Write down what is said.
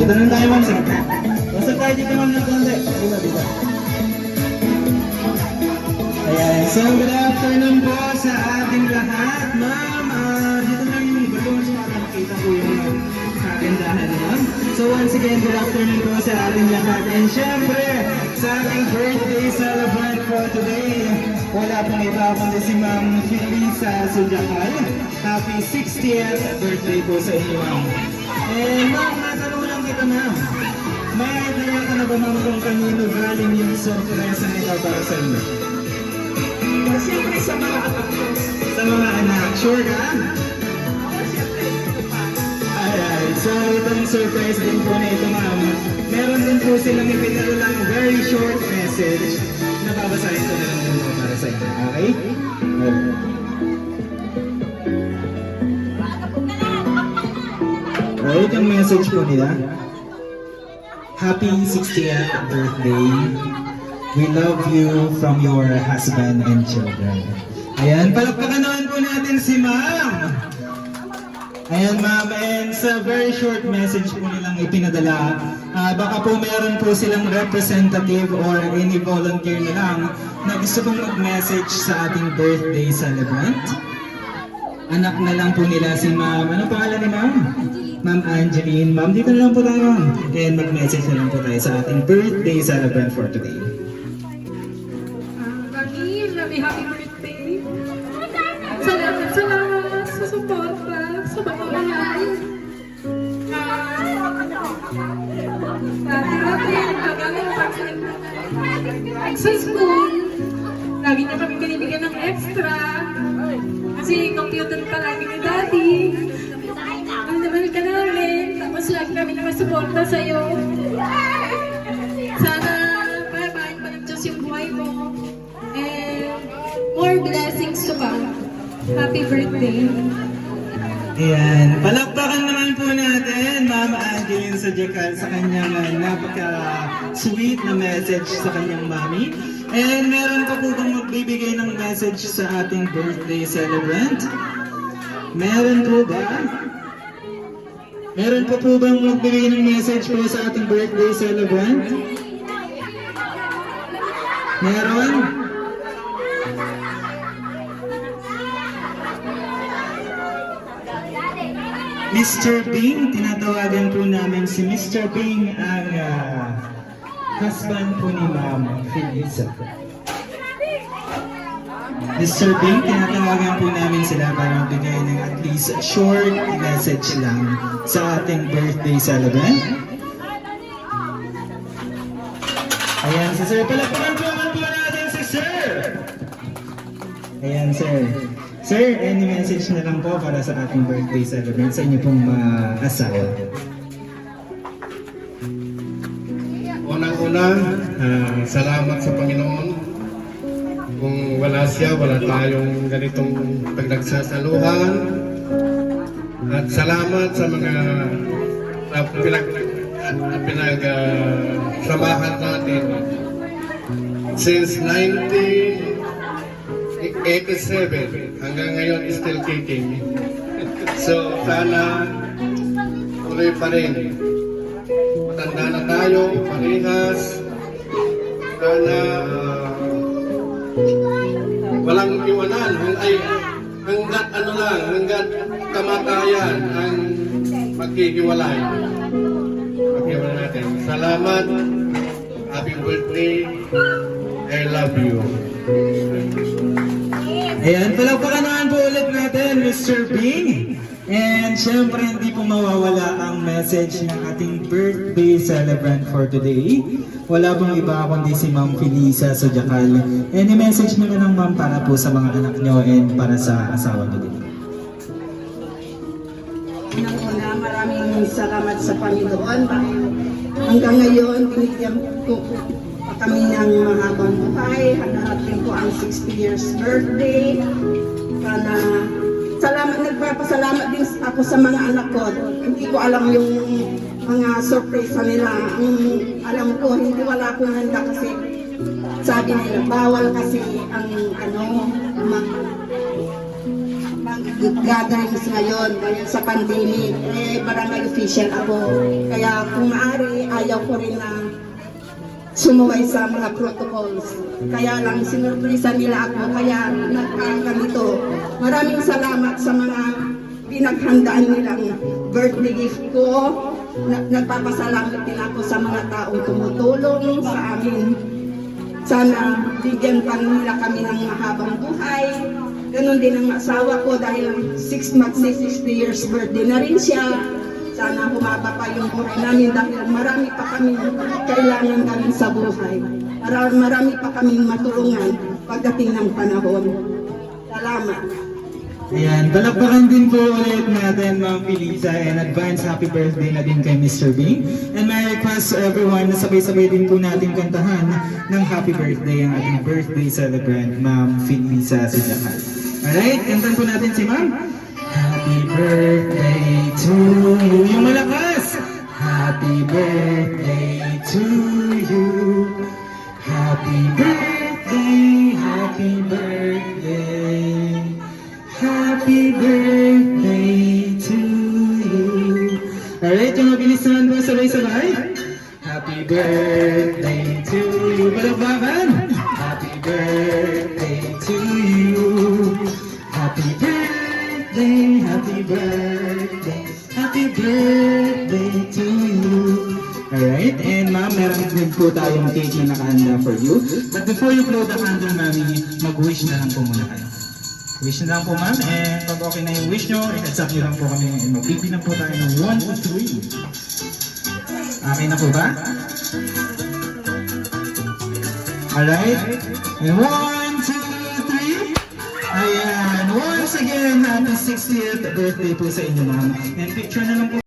Dito lang tayo, ma'am, sir. Basta tayo dito, ma'am, ng konti. Dito. Ayan. So, good afternoon po sa ating lahat, ma'am. Dito lang yung balloons para makita po yung kagandahan, ma'am. So, once again, good afternoon po sa ating lahat. And syempre, sa ating birthday celebrant for today, wala pong iba kundi si Ma'am Felisa Sujakal. Happy 60th birthday po sa inyo, ma'am. And ma'am, natanong lang kita, ma'am. May idea ka na ba, ma'am, kung kanino galing yung sorpresa nito para sa inyo? Siyempre sa mga anak ko. Sa mga anak. Sure ka? Siyempre, ito pa. Alright, so itong surprise din po na ito, ma'am. Meron din po silang ipinalo lang very short message na babasahin ko na lang din po para sa inyo. Okay? Alright, yung message po nila. Happy 60th birthday. We love you from your husband and children. Ayan, palakpakan naman po natin si ma'am. Ayan, ma'am, and sa very short message po nilang ipinadala, baka po meron po silang representative or any volunteer na lang na gusto pong mag-message sa ating birthday celebrant. Anak na lang po nila si ma'am. Ano pangalan ni ma'am? Ma'am Angeline. Ma'am, dito na lang po tayo, ma'am. And mag-message na lang po tayo sa ating birthday celebrant for today. Mami, happy birthday. Salamat sa suporta, sa pagmamahal. Sa school, lagi na kami binibigyan ng extra. Kasi computer pa lagi ni Daddy. Ang naman ka namin. Tapos lagi kami nakasuporta sa'yo. Sana pahabain pa ng Diyos yung buhay mo. And more blessings to come. Happy birthday. Ayan, palakpakan naman po natin Ma'am Angeline Sujakal sa kanyang napaka-sweet na message sa kanyang mami. And meron pa po bang magbibigay ng message sa ating birthday celebrant? Meron po ba? Meron pa po bang magbibigay ng message po sa ating birthday celebrant? Meron? Mr. Bing, tinatawagan po namin si Mr. Bing ang husband po ni Ma'am Felisa. Mr. Bing, tinatawagan po namin sila para magbigay ng at least short message lang sa ating birthday celebrant. Ayan si Sir, palakpakan po naman po natin si Sir! Ayan Sir. Sir, any message na lang po para sa ating birthday celebrant sa inyo pong asawa? Unang-una, salamat sa Panginoon. Kung wala siya, wala tayong ganitong pagdagsasaluhan. At salamat sa mga pinagsamahan natin since 1987 hanggang ngayon is still kicking. So sana tuloy pa rin. Matanda na tayo, parehas. Sana walang iwanan. Hanggat ano lang, hanggat kamatayan ang magkikiwalay. Magkikiwalay natin. Salamat. Happy birthday. I love you. Ayan, palakpakan naman po ulit natin, Mr. Bing. And syempre, hindi po mawawala ang message ng ating birthday celebrant for today. Wala pong iba kundi si Ma'am Felisa Sujakal. And i-message mo na lang, ma'am, para po sa mga anak nyo and para sa asawa nyo din. Unang-una, maraming salamat sa Panginoon dahil hanggang ngayon, binigyan ko pa kami ng mahabang buhay. Hanahatin ko ang 60 years birthday. Sana, nagpapasalamat din ako sa mga anak ko. Hindi ko alam yung mga surprise nila. Alam ko, hindi wala akong handa kasi sabi nila, bawal kasi ang gatherings ngayon dahil sa pandemic. Barangay official ako. Kaya kung maaari, ayaw ko rin na sumuway sa mga protocols. Kaya lang sinurpresa nila ako, kaya nagkaganito. Maraming salamat sa mga pinaghandaan nilang birthday gift ko. Nagpapasalamat din ako sa mga taong tumutulong sa amin. Sana bigyan pa nila kami ng mahabang buhay. Ganon din ang asawa ko dahil 60 years birthday na rin siya. Sana humaba pa yung buhay namin dahil marami pa kami kailangan gawin sa buhay. Marami pa kami matulungan pagdating ng panahon. Salamat. Ayan, palakpakan din po ulit natin Ma'am Felisa and advance happy birthday na din kay Mr. Bing. And may request to everyone na sabay-sabay din po natin kantahan ng happy birthday ang ating birthday celebrant Ma'am Felisa Sidacal. Alright, kantan po natin si Ma'am. Happy birthday to you. Yung malakas! Happy birthday to you. Happy birthday, happy birthday. Happy birthday to you. Alright, yung mabilis naman po sabay-sabay. Happy birthday to you. Palakpakan! Happy birthday to you. Happy birthday, happy birthday, happy birthday to you. Alright, and ma'am, meron din po tayong cake na nakahanda for you. But before you blow the candle, mami, mag-wish na lang po muna kayo. Wish na lang po ma'am, and pag okay na yung wish nyo, i-heads up nyo lang po kami and mag-pipi na po tayo ng 1 to 3. Okay na po ba? Alright, and 1, 2, 3. Ayan, once again, happy 60th birthday po sa inyo ma'am. And picture na lang po